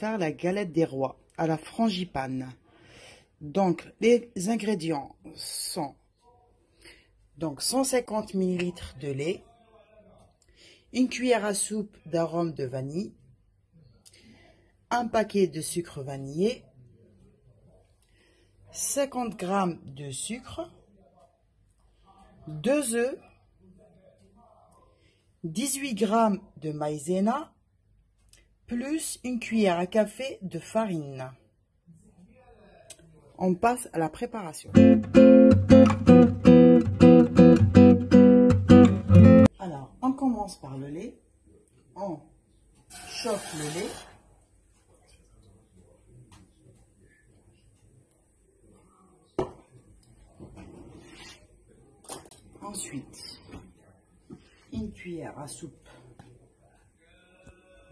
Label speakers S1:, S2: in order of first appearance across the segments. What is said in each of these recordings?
S1: faire la galette des rois à la frangipane. Donc, les ingrédients sont donc 150 ml de lait, une cuillère à soupe d'arôme de vanille, un paquet de sucre vanillé, 50 g de sucre, 2 œufs, 18 g de maïzena, plus une cuillère à café de farine. On passe à la préparation. Alors, on commence par le lait. On chauffe le lait. Ensuite, une cuillère à soupe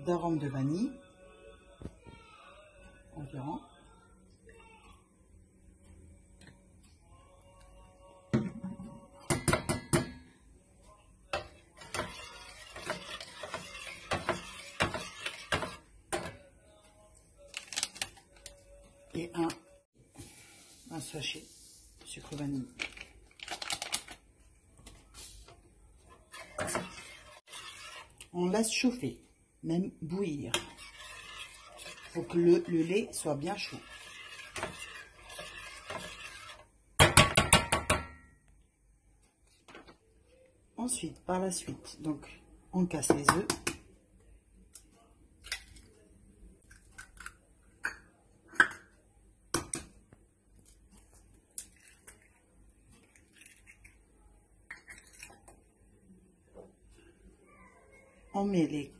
S1: d'arôme de vanille, environ. Et un sachet de sucre vanille. On laisse chauffer, même bouillir. Il faut que le lait soit bien chaud. Ensuite, par la suite, donc on casse les œufs. On met les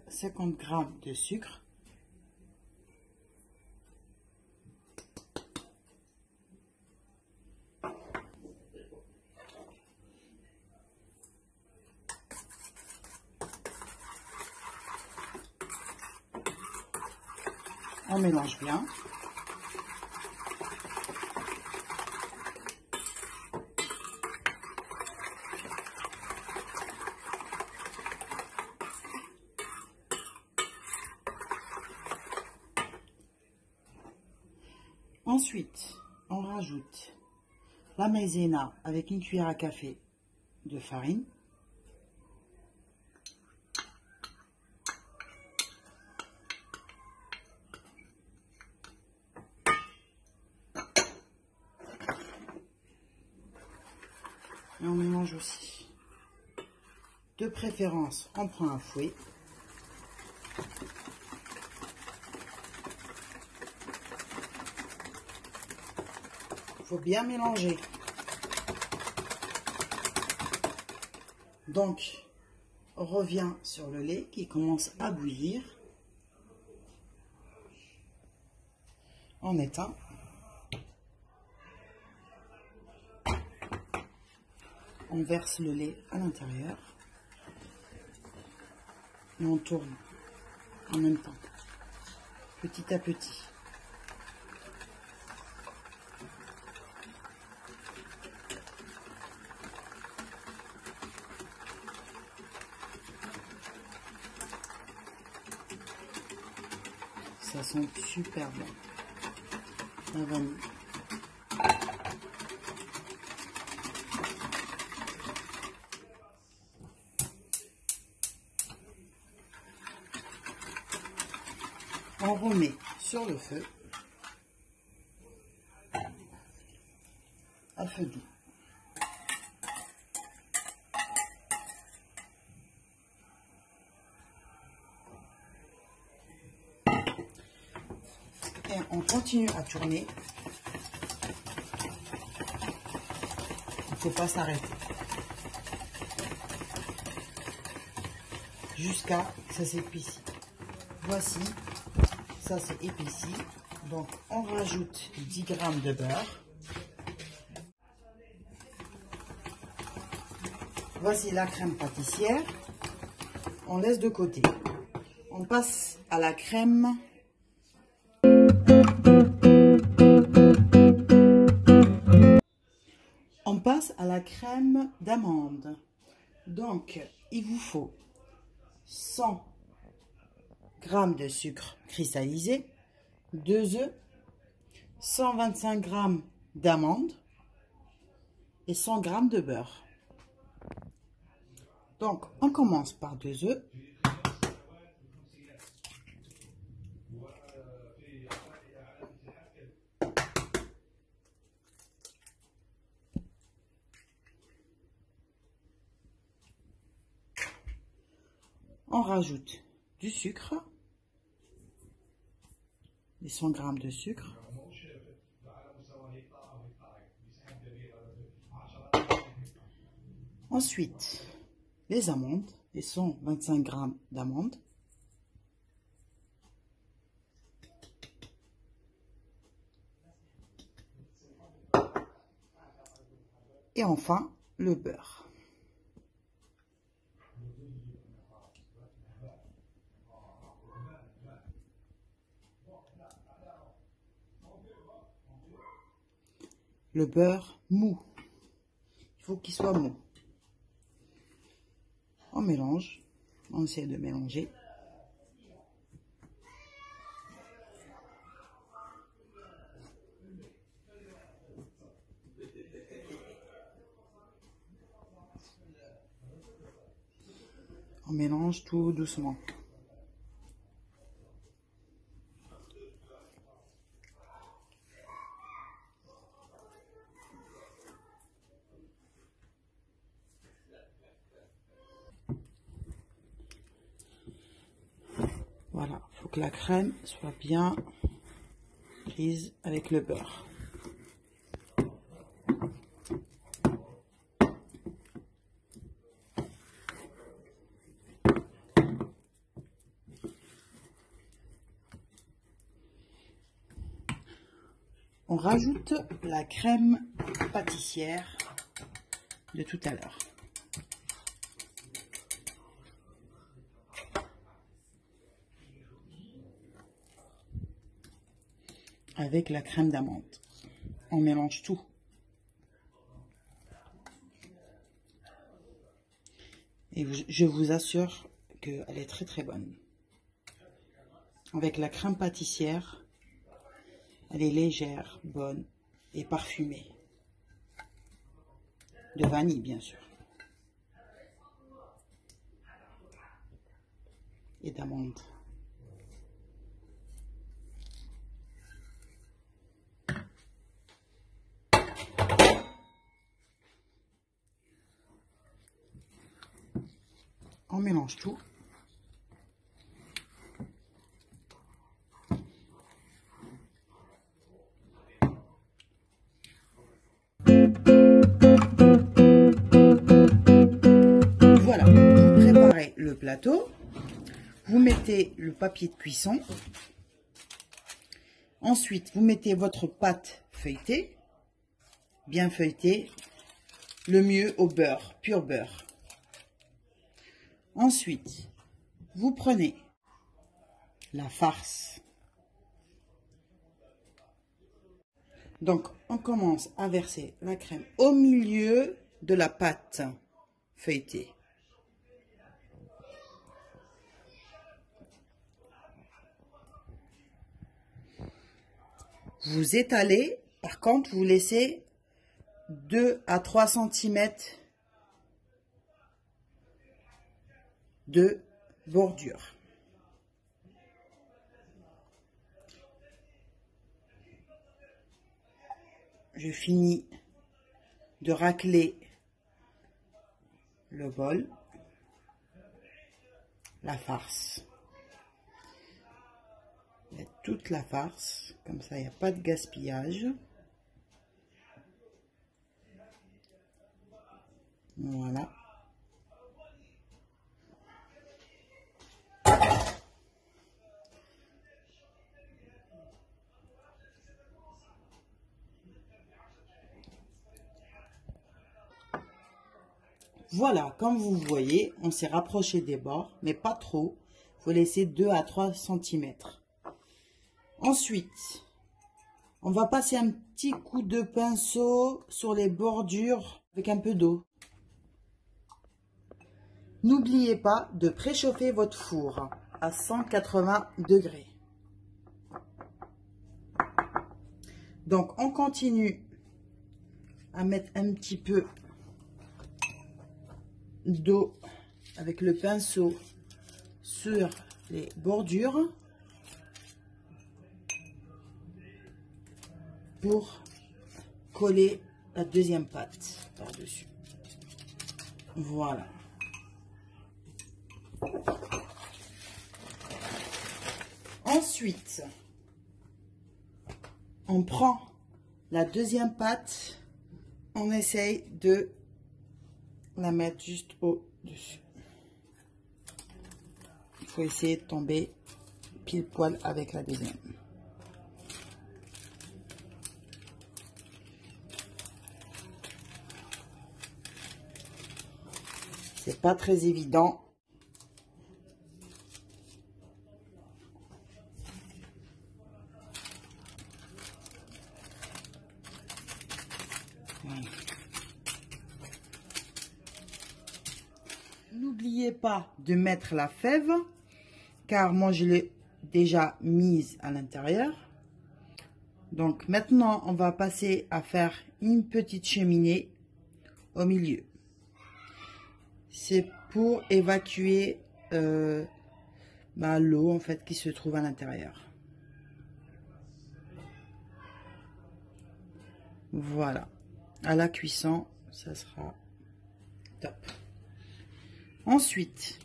S1: 50 g de sucre. On mélange bien. Ensuite, on rajoute la maïzena avec une cuillère à café de farine. Et on mélange aussi. De préférence, on prend un fouet. Il faut bien mélanger. Donc, on revient sur le lait qui commence à bouillir. On éteint. On verse le lait à l'intérieur. Et on tourne en même temps, petit à petit. Ça sent super bon, la vanille. On remet sur le feu, à feu doux. Et on continue à tourner. Il ne faut pas s'arrêter. Jusqu'à ce que ça s'épaissit. Voici. Ça c'est épaissi, donc on rajoute 10 g de beurre. Voici la crème pâtissière. On laisse de côté. On passe à la crème. On passe à la crème d'amande. Donc il vous faut 100 g de sucre cristallisé, 2 œufs, 125 g d'amandes et 100 g de beurre. Donc, on commence par 2 œufs. On rajoute du sucre, les 100 g de sucre. Ensuite, les amandes, les 125 g d'amandes. Et enfin, le beurre. Le beurre mou. Il faut qu'il soit mou. On mélange. On essaie de mélanger. On mélange tout doucement. Voilà, il faut que la crème soit bien prise avec le beurre. On rajoute la crème pâtissière de tout à l'heure. Avec la crème d'amande. On mélange tout. Et je vous assure qu'elle est très très bonne. Avec la crème pâtissière, elle est légère, bonne et parfumée. De vanille, bien sûr. Et d'amande. On mélange tout. Voilà, vous préparez le plateau. Vous mettez le papier de cuisson. Ensuite, vous mettez votre pâte feuilletée, bien feuilletée, le mieux au beurre, pur beurre. Ensuite, vous prenez la farce. Donc, on commence à verser la crème au milieu de la pâte feuilletée. Vous étalez, par contre, vous laissez 2 à 3 cm de bordure. Je finis de racler le bol, la farce. Mettre toute la farce, comme ça il n'y a pas de gaspillage. Voilà. Voilà, comme vous voyez, on s'est rapproché des bords, mais pas trop. Il faut laisser 2 à 3 cm. Ensuite, on va passer un petit coup de pinceau sur les bordures avec un peu d'eau. N'oubliez pas de préchauffer votre four. à 180 degrés. Donc, on continue à mettre un petit peu d'eau avec le pinceau sur les bordures pour coller la deuxième pâte par-dessus. Voilà. Ensuite, on prend la deuxième pâte, on essaye de la mettre juste au-dessus. Il faut essayer de tomber pile poil avec la deuxième. C'est pas très évident. Voilà. N'oubliez pas de mettre la fève, car moi je l'ai déjà mise à l'intérieur. Donc maintenant on va passer à faire une petite cheminée au milieu. C'est pour évacuer l'eau en fait qui se trouve à l'intérieur. Voilà. À la cuisson, ça sera top. Ensuite,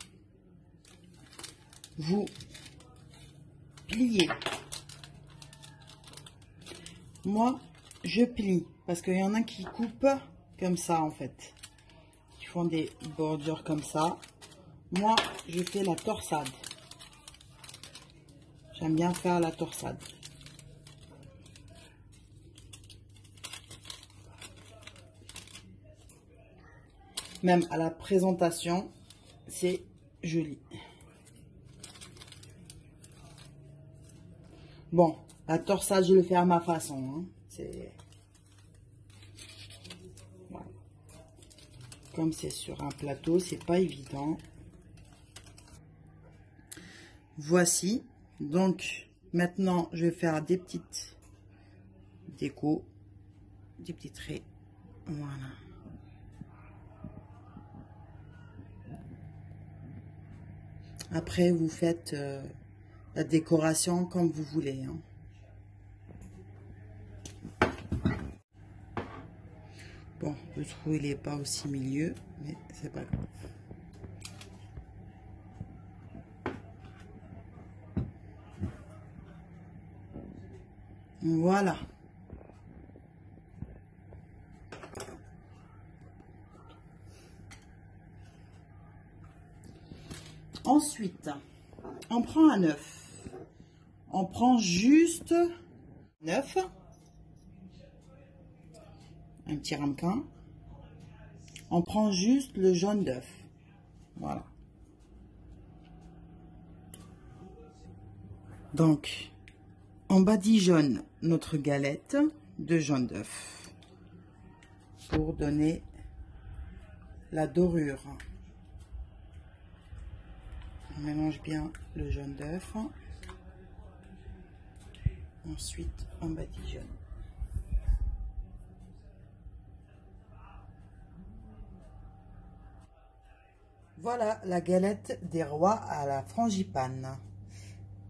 S1: vous pliez. Moi, je plie parce qu'il y en a qui coupent comme ça en fait. Qui font des bordures comme ça. Moi, je fais la torsade. J'aime bien faire la torsade. Même à la présentation, c'est joli. Bon, la torsade, je le fais à ma façon. Hein. C'est... Voilà. Comme c'est sur un plateau, c'est pas évident. Voici. Donc, maintenant, je vais faire des petites décos, des petits traits. Voilà. Après, vous faites la décoration comme vous voulez. Hein. Bon, le trou, il n'est pas aussi milieu, mais c'est pas grave. Voilà. Ensuite, on prend un œuf. On prend juste un œuf, un petit ramequin. On prend juste le jaune d'œuf. Voilà. Donc, on badigeonne notre galette de jaune d'œuf pour donner la dorure. On mélange bien le jaune d'œuf. Ensuite, on badigeonne. Voilà la galette des rois à la frangipane.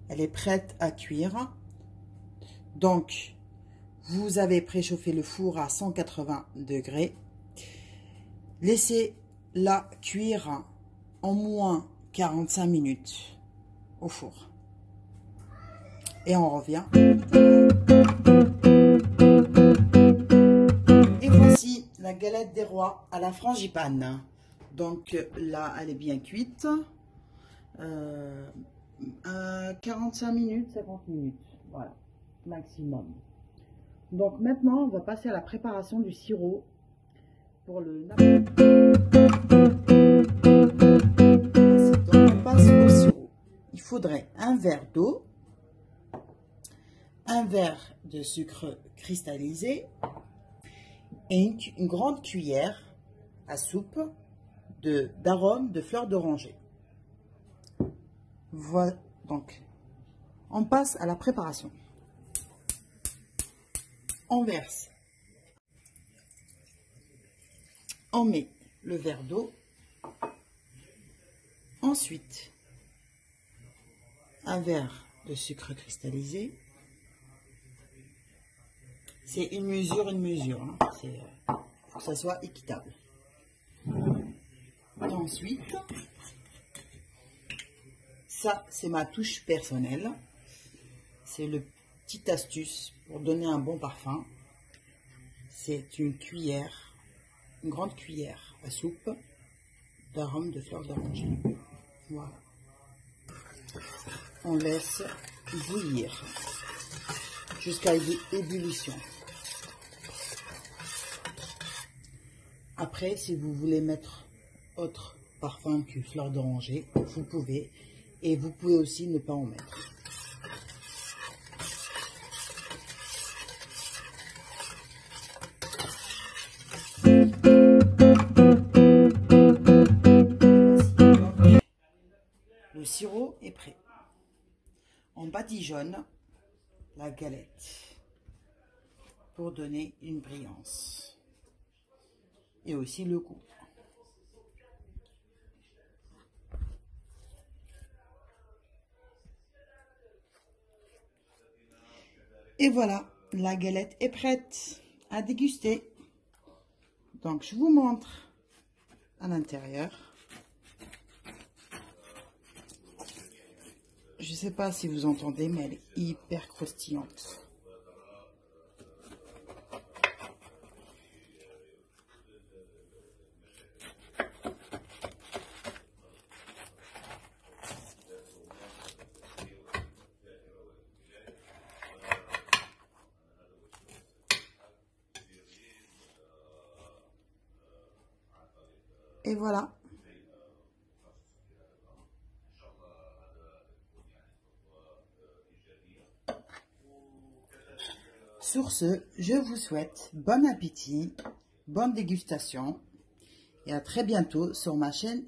S1: Elle est prête à cuire. Donc, vous avez préchauffé le four à 180 degrés. Laissez-la cuire en moins 45 minutes au four. Et on revient. Et voici la galette des rois à la frangipane. Donc là, elle est bien cuite. 45 minutes, 50 minutes. Voilà, maximum. Donc maintenant, on va passer à la préparation du sirop pour le nappe. Donc on passe au sirop. Il faudrait un verre d'eau, un verre de sucre cristallisé et une grande cuillère à soupe d'arôme de fleurs d'oranger. Voilà, donc on passe à la préparation. On verse. On met le verre d'eau. Ensuite, un verre de sucre cristallisé. C'est une mesure. Hein. Faut que ça soit équitable. Ensuite, ça c'est ma touche personnelle. C'est le petit astuce pour donner un bon parfum. C'est une cuillère, une grande cuillère à soupe d'arôme de fleurs d'oranger. Voilà. On laisse bouillir jusqu'à ébullition. Après, si vous voulez mettre autre parfum que fleur d'oranger, vous pouvez. Et vous pouvez aussi ne pas en mettre. Le sirop est prêt. On badigeonne la galette pour donner une brillance et aussi le goût. Et voilà, la galette est prête à déguster. Donc je vous montre à l'intérieur. Je ne sais pas si vous entendez, mais elle est hyper croustillante. Et voilà. Sur ce, je vous souhaite bon appétit, bonne dégustation et à très bientôt sur ma chaîne.